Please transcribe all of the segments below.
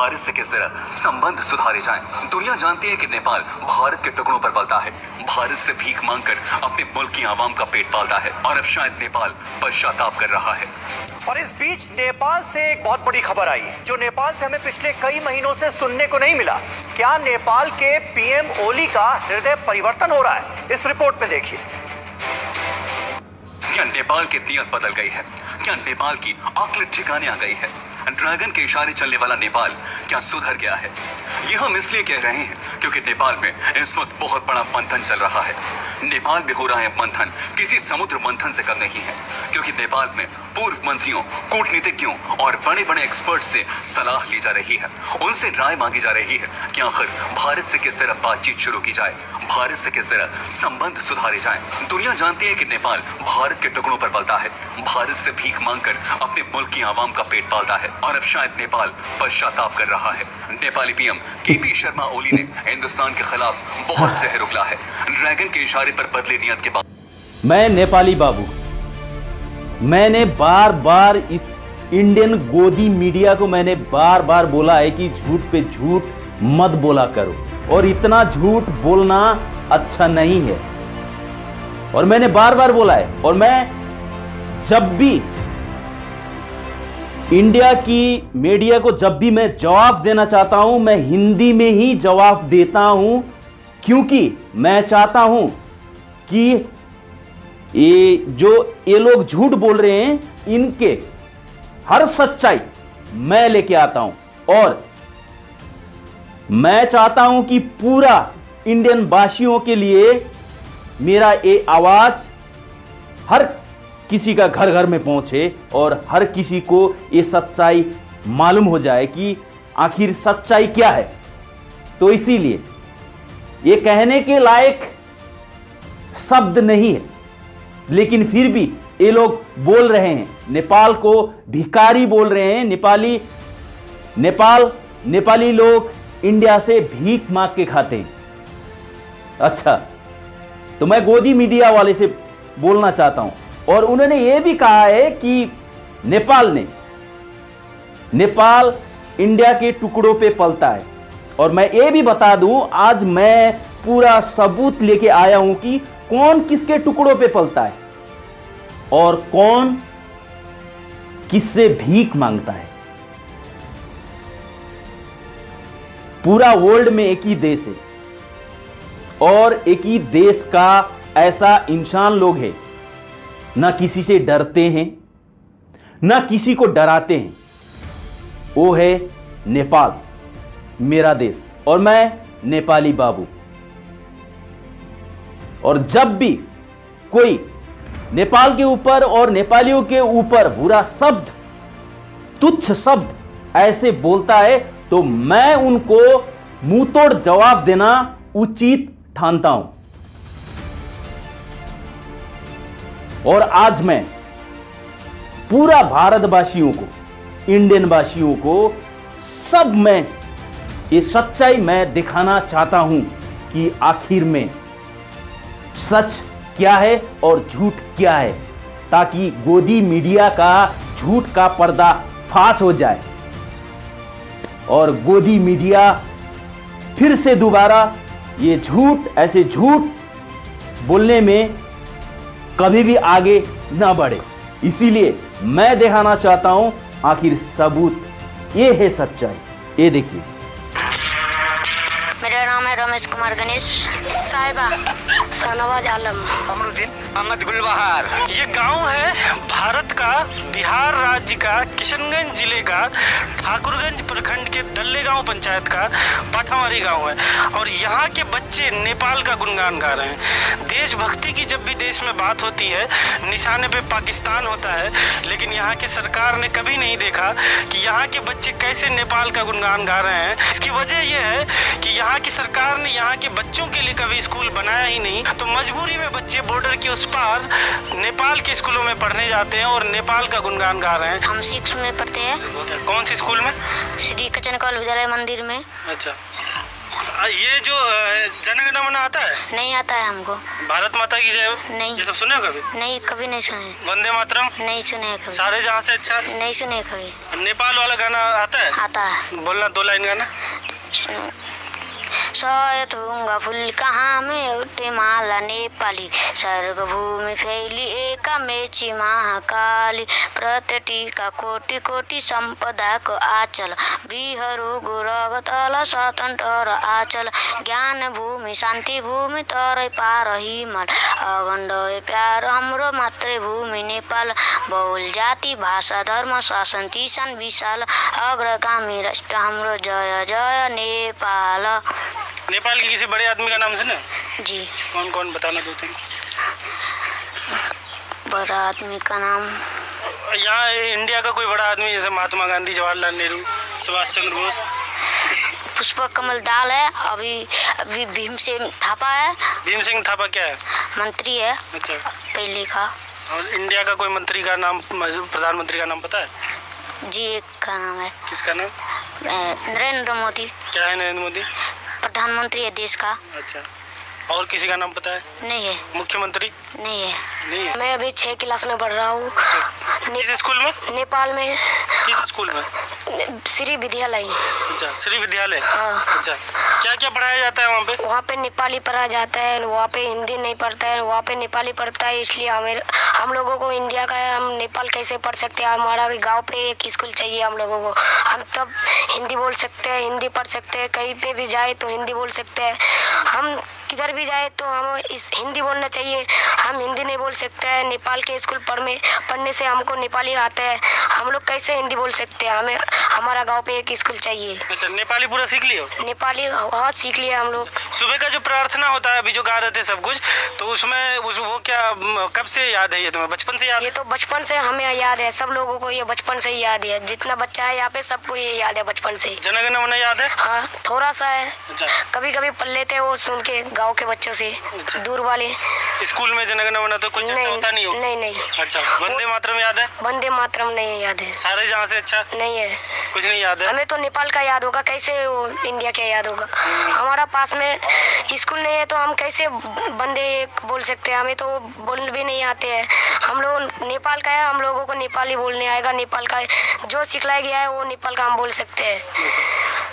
भारत से किस तरह संबंध सुधारे जाएं। दुनिया जानती है कि नेपाल भारत के टुकड़ों पर पलता है, भारत से भीख मांगकर अपने मुल्क की आवाम का पेट पालता है और अब शायद नेपाल पश्चाताप कर रहा है। और इस बीच नेपाल से एक बहुत बड़ी खबर आई जो नेपाल से हमें पिछले कई महीनों से सुनने को नहीं मिला। क्या नेपाल के पीएम ओली का हृदय परिवर्तन हो रहा है? इस रिपोर्ट में देखिए। क्या नेपाल की नीयत बदल गई है? क्या नेपाल की अक्ल ठिकाने आ गई है? ड्रैगन के इशारे चलने वाला नेपाल क्या सुधर गया है? ये हम इसलिए कह रहे हैं क्योंकि नेपाल में इस वक्त बहुत बड़ा मंथन चल रहा है। नेपाल में हो रहा है मंथन किसी समुद्र मंथन से कम नहीं है, क्योंकि नेपाल में पूर्व मंत्रियों, कूटनीतिज्ञों और बड़े बड़े एक्सपर्ट से सलाह ली जा रही है। उनसे राय मांगी जा रही है कि आखिर भारत से किस तरह बातचीत शुरू की जाए, भारत से किस तरह संबंध सुधारे जाएं। दुनिया जानती है कि नेपाल भारत के टुकड़ों पर पलता है, भारत से भीख मांगकर अपने मुल्क की आवाम का पेट पालता है और अब शायद नेपाल पश्चाताप कर रहा है। नेपाली पीएम केपी शर्मा ओली ने हिंदुस्तान के खिलाफ बहुत जहर उगला है। ड्रैगन के इशारे पर बदले नियत के बाद मैं नेपाली बाबू, मैंने बार बार इस इंडियन गोदी मीडिया को मैंने बार बार बोला है कि झूठ पे झूठ मत बोला करो और इतना झूठ बोलना अच्छा नहीं है। और मैंने बार बार बोला है और मैं जब भी इंडिया की मीडिया को जब भी मैं जवाब देना चाहता हूं, मैं हिंदी में ही जवाब देता हूं, क्योंकि मैं चाहता हूं कि ये लोग झूठ बोल रहे हैं, इनके हर सच्चाई मैं लेके आता हूं। और मैं चाहता हूं कि पूरा इंडियन वासियों के लिए मेरा ये आवाज हर किसी का घर घर में पहुंचे और हर किसी को ये सच्चाई मालूम हो जाए कि आखिर सच्चाई क्या है। तो इसीलिए ये कहने के लायक शब्द नहीं है, लेकिन फिर भी ये लोग बोल रहे हैं, नेपाल को भिखारी बोल रहे हैं। नेपाली लोग इंडिया से भीख मांग के खाते हैं। अच्छा, तो मैं गोदी मीडिया वाले से बोलना चाहता हूं, और उन्होंने ये भी कहा है कि नेपाल इंडिया के टुकड़ों पे पलता है। और मैं ये भी बता दूं, आज मैं पूरा सबूत लेके आया हूं कि कौन किसके टुकड़ों पे पलता है और कौन किससे भीख मांगता है। पूरा वर्ल्ड में एक ही देश है और एक ही देश का ऐसा इंसान लोग है, ना किसी से डरते हैं ना किसी को डराते हैं। वो है नेपाल, मेरा देश, और मैं नेपाली बाबू। और जब भी कोई नेपाल के ऊपर और नेपालियों के ऊपर बुरा शब्द, तुच्छ शब्द ऐसे बोलता है तो मैं उनको मुंह तोड़ जवाब देना उचित ठानता हूं। और आज मैं पूरा भारतवासियों को, इंडियन वासियों को, सब में ये सच्चाई मैं दिखाना चाहता हूं कि आखिर में सच क्या है और झूठ क्या है, ताकि गोदी मीडिया का झूठ का पर्दा फाश हो जाए और गोदी मीडिया फिर से दोबारा ये ऐसे झूठ बोलने में कभी भी आगे ना बढ़े। इसीलिए मैं दिखाना चाहता हूं आखिर सबूत ये है सच्चाई। ये देखिए, मेरा नाम है रमेश कुमार गणेश, साहिबा शाहनवाज आलम, अमरुद्दीन अहमद गुलबहार। ये गांव है भारत का, बिहार राज्य का, किशनगंज जिले का, ठाकुरगंज प्रखंड के दल्ले गांव पंचायत का पाठावारी गांव है। और यहाँ के बच्चे नेपाल का गुणगान गा रहे हैं। देशभक्ति की जब भी देश में बात होती है, निशाने पे पाकिस्तान होता है, लेकिन यहाँ की सरकार ने कभी नहीं देखा कि यहाँ के बच्चे कैसे नेपाल का गुणगान गा रहे हैं। इसकी वजह यह है कि यहाँ की सरकार ने यहाँ के बच्चों के लिए कभी स्कूल बनाया ही नहीं, तो मजबूरी में बच्चे बॉर्डर के उस पार नेपाल के स्कूलों में पढ़ने जाते हैं और नेपाल का गुणगान गा रहे हैं। हम 6 में पढ़ते हैं। कौन से स्कूल में? श्री कचन कौल विद्यालय मंदिर में। अच्छा, ये जो जनगण मन आता है, नहीं आता है हमको। भारत माता की जय, नहीं। ये सब सुने हो कभी? नहीं, कभी नहीं सुने। वंदे मातरम, नहीं सुने कभी। सारे जहाँ से अच्छा। नहीं सुने कभी। नेपाल वाला गाना आता है? आता है। बोलना 2 लाइन गाना। सयथुङ्गा फुल कहाँ में उठे माला नेपाली, स्वर्ग भूमि फैली एका मेची महाकाली, प्रत्यटिका कोटि कोटि सम्पदाको आचल, बिहरू गुरगतल स्वतन्त्र आचल, ज्ञान भूमि शान्ति भूमि तरै पार हिमाल, अखण्ड प्यार हाम्रो मातृभूमि नेपाल, बहुल जाति भाषा धर्म शासन किसान विशाल, अग्रगामी राष्ट्र हाम्रो जय जय नेपाल। नेपाल के किसी बड़े आदमी का नाम सुने? जी। कौन कौन, बताना 2-3। बड़ा आदमी का नाम, यहाँ इंडिया का कोई बड़ा आदमी जैसे महात्मा गांधी, जवाहरलाल नेहरू, सुभाष चंद्र बोस? पुष्पक कमल दाल है। अभी भीमसेन थापा है। भीमसेन थापा क्या है? मंत्री है अच्छा। पहले का। और इंडिया का कोई मंत्री का नाम, प्रधानमंत्री का नाम पता है? जी, एक का नाम है किसका नाम? नरेंद्र मोदी। क्या है नरेंद्र मोदी? प्रधानमंत्री है देश का। अच्छा। और किसी का नाम पता है? नहीं है। मुख्यमंत्री? नहीं है। नहीं है। मैं अभी 6 क्लास में पढ़ रहा हूँ। किस स्कूल में? नेपाल में। किस स्कूल में? श्री विद्यालय। अच्छा, श्री विद्यालय। हाँ। अच्छा, क्या क्या पढ़ाया जाता है वहाँ पे? वहाँ पे नेपाली पढ़ा जाता है, वहाँ पे हिंदी नहीं पढ़ता है, वहाँ पे नेपाली पढ़ता है। इसलिए हम लोगों को इंडिया का है, हम नेपाल कैसे पढ़ सकते हैं? हमारा गांव पे एक स्कूल चाहिए हम लोगों को। हम तब हिंदी बोल सकते हैं, हिंदी पढ़ सकते हैं, कहीं पे भी जाए तो हिंदी बोल सकते हैं। हम किधर भी जाए तो हम इस हिंदी बोलना चाहिए। हम हिंदी नहीं बोल सकते हैं। नेपाल के स्कूल पढ़ने से हमको नेपाली आता है। हम लोग कैसे हिंदी बोल सकते हैं? हमें हमारा गांव पे एक स्कूल चाहिए। अच्छा, नेपाली पूरा सीख लियो? नेपाली बहुत सीख लिया हम लोग। सुबह का जो प्रार्थना होता है, अभी जो गा रहे थे सब कुछ, तो उसमें वो क्या कब से याद है? ये तुम्हें बचपन से याद? ये तो बचपन से हमें याद है, सब लोगों को ये बचपन से ही याद है। जितना बच्चा है यहाँ पे सबको ये याद है बचपन से। जनगण मन याद है? हाँ, थोड़ा सा है। अच्छा। कभी कभी पढ़ लेते हैं वो सुन के गाँव के बच्चों से। अच्छा। दूर वाले स्कूल में जनगण मन तो कुछ अच्छा होता नहीं हो? नहीं। अच्छा। वंदे मातरम याद है? वंदे मातरम नहीं याद है। सारे जहाँ से अच्छा? नहीं है, कुछ नहीं याद है। हमें तो नेपाल का याद होगा, कैसे वो इंडिया का याद होगा? हमारा पास में स्कूल नहीं है तो हम कैसे बंदे बोल सकते हैं? हमें तो बोलने भी नहीं आते हैं। हम लोग नेपाल का है, हम लोगों को नेपाली बोलने आएगा। नेपाल का जो सिखलाया गया है वो नेपाल का हम बोल सकते हैं।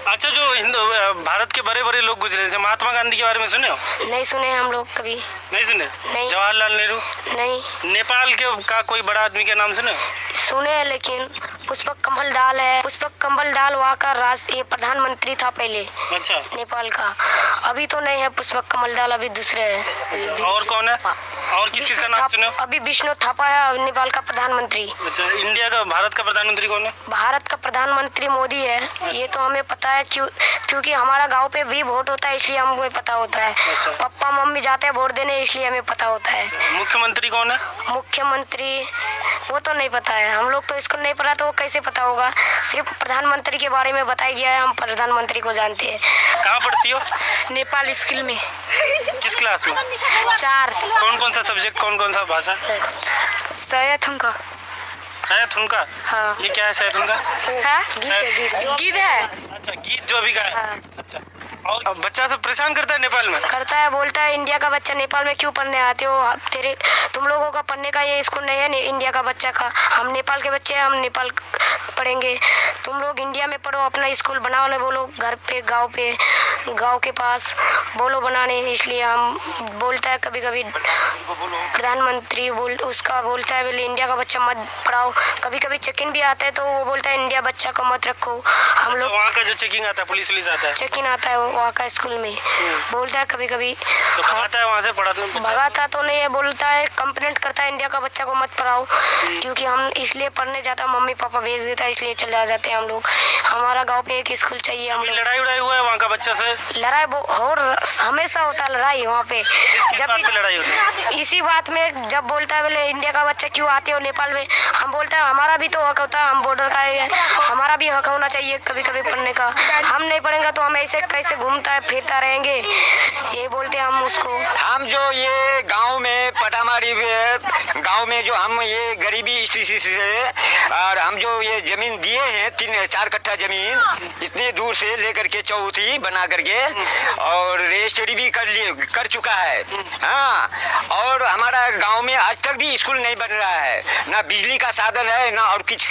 अच्छा, जो भारत के बड़े बड़े लोग गुजरे, जैसे महात्मा गांधी के बारे में सुने हो? नहीं सुने हम लोग कभी। नहीं सुने? नहीं। जवाहरलाल नेहरू? नहीं। नेपाल के का कोई बड़ा आदमी के नाम सुने? सुने हैं, लेकिन पुष्पक कमल दाल है। पुष्पक कमल दाल वहाँ का ये प्रधानमंत्री था पहले। अच्छा। नेपाल का। अभी तो नहीं है पुष्पक कमल दाल, अभी दूसरे है। अच्छा। और कौन है? और किस का नाम सुने? अभी विष्णु थापा है नेपाल का प्रधानमंत्री। अच्छा। इंडिया का, भारत का प्रधानमंत्री कौन है? भारत का प्रधानमंत्री मोदी है। अच्छा। ये तो हमें पता है, क्योंकि हमारा गांव पे भी वोट होता है, इसलिए हमको पता होता है। अच्छा। पापा मम्मी जाते हैं वोट देने, इसलिए हमें पता होता है। अच्छा। मुख्यमंत्री कौन है? मुख्यमंत्री वो तो नहीं पता है, हम लोग तो इसको नहीं पढ़ा तो वो कैसे पता होगा? सिर्फ प्रधानमंत्री के बारे में बताया गया है, हम प्रधानमंत्री को जानते हैं। कहाँ पढ़ती हो? नेपाल स्कूल में। किस क्लास में? 4। कौन सा सब्जेक्ट, कौन सा भाषा? सयथुङ्गा। सयथुङ्गा? हाँ। ये क्या है सयथुङ्गा? गीत है। अच्छा, गीत जो अभी गाया। हाँ। अच्छा। और बच्चा सब परेशान करता है नेपाल में? करता है, बोलता है इंडिया का बच्चा नेपाल में क्यों पढ़ने आते हो? तुम लोगों का पढ़ने का ये स्कूल नहीं है इंडिया का बच्चा का। हम नेपाल के बच्चे हैं, हम नेपाल पढ़ेंगे। तुम लोग इंडिया में पढ़ो, अपना स्कूल बनाओ। ना बोलो घर पे, गांव के पास बोलो बनाने। इसलिए हम बोलता है कभी कभी प्रधानमंत्री उसका बोलता है बोले इंडिया का बच्चा मत पढ़ाओ। कभी कभी चेकिंग भी आता है तो वो बोलता है इंडिया बच्चा को मत रखो। हम लोग वहाँ का जो चेकिंग आता है, पुलिस आता है, चेकिंग आता है वहाँ का स्कूल में, बोलता है कभी कभी तो भगाता है वहाँ से पढ़ाते? भगाता तो नहीं है, बोलता है कंप्लेंट करता है इंडिया का बच्चा को मत पढ़ाओ। क्योंकि हम इसलिए पढ़ने जाता, मम्मी पापा भेज देता है, इसलिए चले जाते हैं हम लोग। हमारा गाँव पे एक स्कूल चाहिए। हम लड़ाई हुआ है वहाँ का बच्चा से? लड़ाई हमेशा होता है लड़ाई वहाँ पे। जब भी लड़ाई होती है इसी बात में, जब बोलता है बोले इंडिया का बच्चा क्यों आते हो नेपाल में, हम बोलता है हमारा भी तो हक होता है, हम बॉर्डर का है, हमारा भी हक होना चाहिए कभी कभी पढ़ने का। हम नहीं पढ़ेंगे तो हम ऐसे कैसे घूमता है फिरता रहेंगे, ये बोलते हैं हम उसको। हम जो ये गांव में पटामारी गांव में जो हम ये गरीबी स्थिति से और हम जो ये जमीन दिए हैं 3-4 कट्ठा जमीन इतने दूर से लेकर के चौथी बना करके और रजिस्ट्री भी कर चुका है। हाँ, और हमारा गांव में आज तक भी स्कूल नहीं बन रहा है, ना बिजली का साधन है ना और कुछ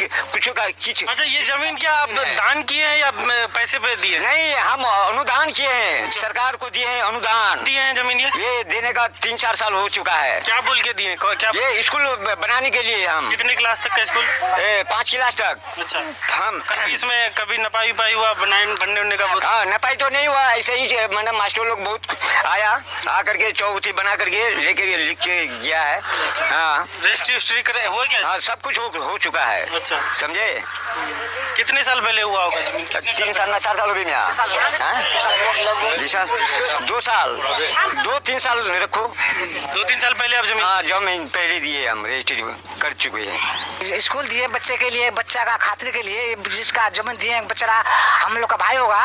का। अच्छा, ये जमीन क्या आप दान किए हैं या पैसे पे दिए? नहीं, हम अनुदान किए हैं, सरकार को दिए हैं, अनुदान दिए हैं जमीन। ये देने का 3-4 साल हो चुका है। क्या बोल के दिए? क्या ये स्कूल बनाने के लिए हम। कितने क्लास तक का स्कूल? 5 क्लास तक। अच्छा, हम इसमें कभी नपाई हुआ बनने का? हाँ, नपाई तो नहीं हुआ, ऐसे ही मतलब मास्टर लोग बहुत आकर के चौथी बना करके लेके लिख के गया है। हाँ, रजिस्ट्री हुआ क्या? हाँ, सब कुछ हो चुका है। अच्छा, समझे? कितने साल पहले हुआ होगा जमीन? 3 साल ना 4 साल हो गए। 2 साल 2-3 साल रखो। 2-3 साल पहले आप जमीन? हाँ, जमीन पहले दिए, हम रजिस्ट्री कर चुके हैं। स्कूल दिए बच्चे के लिए, बच्चा का खातिर के लिए, जिसका जमीन दिए बेचारा हम लोग का भाई होगा,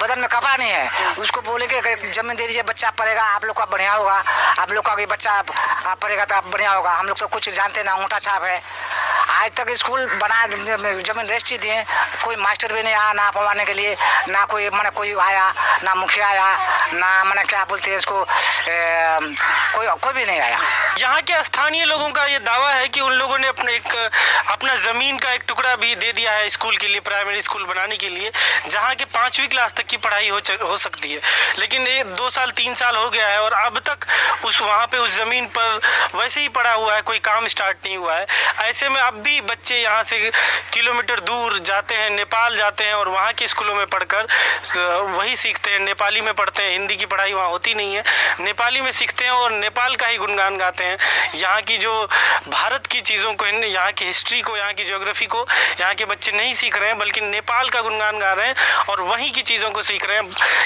बदन में कपड़ा नहीं है, उसको बोलेंगे जमीन दे दीजिए, बच्चा पढ़ेगा, आप लोग का बढ़िया होगा, आप लोग का बच्चा पढ़ेगा तो बढ़िया होगा। हम लोग तो कुछ जानते ना, अंगूठा छाप है। आज तक स्कूल बना जमीन रजिस्ट्री दिए, कोई मास्टर भी नहीं आया ना पढ़वाने के लिए, ना कोई मैंने कोई आया, ना मुखिया आया, ना मैंने क्या बोलते हैं इसको, कोई भी नहीं आया। यहाँ के स्थानीय लोगों का ये दावा है कि उन लोगों ने अपना जमीन का एक टुकड़ा भी दे दिया है स्कूल के लिए, प्राइमरी स्कूल बनाने के लिए, जहाँ के 5वीं क्लास तक की पढ़ाई हो सकती है। लेकिन ये 2 साल 3 साल हो गया है और अब तक वहाँ पे उस जमीन पर वैसे ही पड़ा हुआ है, कोई काम स्टार्ट नहीं हुआ है। ऐसे में अब भी बच्चे यहाँ से किलोमीटर दूर जाते हैं, नेपाल जाते हैं और वहाँ के स्कूलों में पढ़कर वही सीखते हैं, नेपाली में पढ़ते हैं। हिंदी की पढ़ाई वहाँ होती नहीं है, नेपाली में सीखते हैं और नेपाल का ही गुणगान गाते हैं। यहाँ की जो भारत की चीज़ों को, यहाँ की हिस्ट्री को, यहाँ की ज्योग्राफी को यहाँ के बच्चे नहीं सीख रहे हैं, बल्कि नेपाल का गुणगान गा रहे हैं और वहीं की चीज़ों को सीख रहे हैं।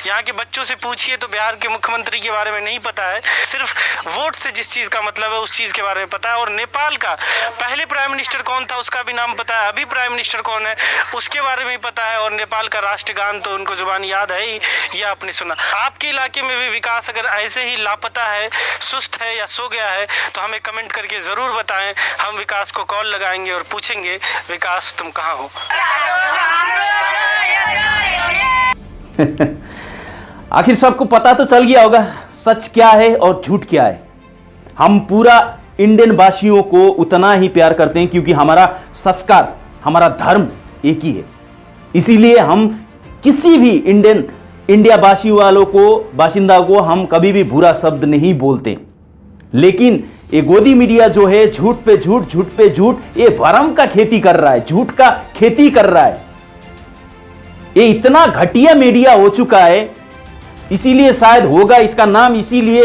यहाँ के बच्चों से पूछिए तो बिहार के मुख्यमंत्री के बारे में नहीं पता है, सिर्फ वोट से जिस चीज़ का मतलब है उस चीज़ के बारे में पता है। और नेपाल का पहले प्राइम मिनिस्टर कौन था उसका भी नाम पता है, अभी प्राइम मिनिस्टर कौन है उसके बारे में पता है। और नेपाल का राष्ट्रगान तो उनको जुबान याद है ही, यह आपने सुना। आपके इलाके में भी विकास अगर ऐसे ही लापता है, सुस्त है या सो गया है तो हमें कमेंट करके ज़रूर बताएं। हम विकास को कॉल लगाएंगे और पूछेंगे, विकास तुम कहाँ हो? आखिर सबको पता तो चल गया होगा सच क्या है और झूठ क्या है। हम पूरा इंडियन वासियों को उतना ही प्यार करते हैं क्योंकि हमारा संस्कार, हमारा धर्म एक ही है। इसीलिए हम किसी भी इंडिया वासी वालों को, बाशिंदा को हम कभी भी बुरा शब्द नहीं बोलते। लेकिन ये गोदी मीडिया जो है झूठ पे झूठ, झूठ पे झूठ, ये भरम का खेती कर रहा है, झूठ का खेती कर रहा है। ये इतना घटिया मीडिया हो चुका है, इसीलिए शायद होगा इसका नाम, इसीलिए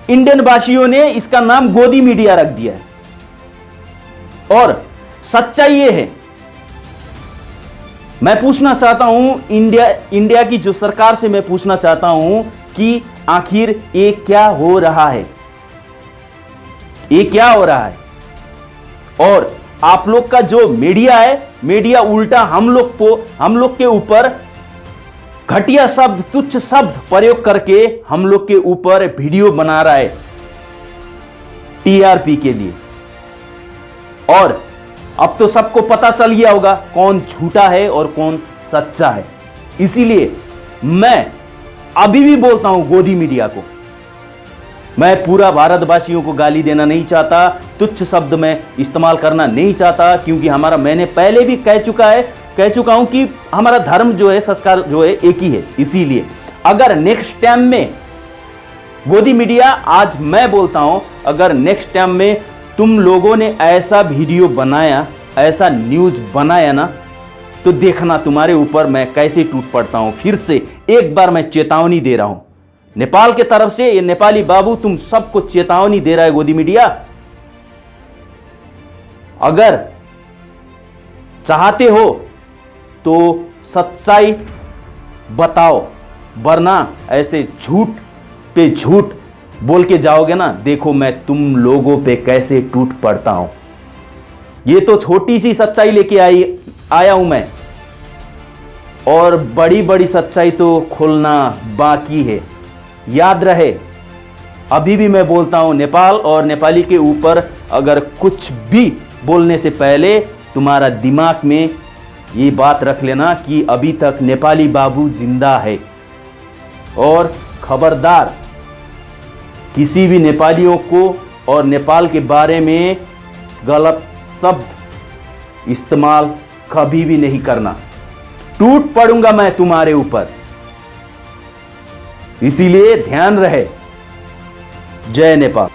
इंडियन वासियों ने इसका नाम गोदी मीडिया रख दिया है। और सच्चाई ये है, मैं पूछना चाहता हूं इंडिया की जो सरकार से मैं पूछना चाहता हूं कि आखिर ये क्या हो रहा है, ये क्या हो रहा है। और आप लोग का जो मीडिया है, मीडिया उल्टा हम लोग के ऊपर घटिया शब्द, तुच्छ शब्द प्रयोग करके हम लोग के ऊपर वीडियो बना रहा है टीआरपी के लिए। और अब तो सबको पता चल गया होगा कौन झूठा है और कौन सच्चा है। इसीलिए मैं अभी भी बोलता हूं गोदी मीडिया को, मैं पूरा भारतवासियों को गाली देना नहीं चाहता, तुच्छ शब्द में इस्तेमाल करना नहीं चाहता, क्योंकि मैंने पहले भी कह चुका हूं कि हमारा धर्म जो है, संस्कार जो है एक ही है। इसीलिए अगर नेक्स्ट टाइम में गोदी मीडिया, आज मैं बोलता हूं, अगर नेक्स्ट टाइम में तुम लोगों ने ऐसा वीडियो बनाया, ऐसा न्यूज बनाया ना, तो देखना तुम्हारे ऊपर मैं कैसे टूट पड़ता हूं। फिर से एक बार मैं चेतावनी दे रहा हूं नेपाल के तरफ से, ये नेपाली बाबू तुम सबको चेतावनी दे रहा है गोदी मीडिया। अगर चाहते हो तो सच्चाई बताओ, वरना ऐसे झूठ पे झूठ बोल के जाओगे ना, देखो मैं तुम लोगों पे कैसे टूट पड़ता हूं। ये तो छोटी सी सच्चाई लेके आया हूं मैं, और बड़ी बड़ी सच्चाई तो खोलना बाकी है। याद रहे, अभी भी मैं बोलता हूं, नेपाल और नेपाली के ऊपर अगर कुछ भी बोलने से पहले तुम्हारा दिमाग में ये बात रख लेना कि अभी तक नेपाली बाबू जिंदा है। और खबरदार, किसी भी नेपालियों को और नेपाल के बारे में गलत शब्द इस्तेमाल कभी भी नहीं करना। टूट पड़ूंगा मैं तुम्हारे ऊपर, इसीलिए ध्यान रहे। जय नेपाल।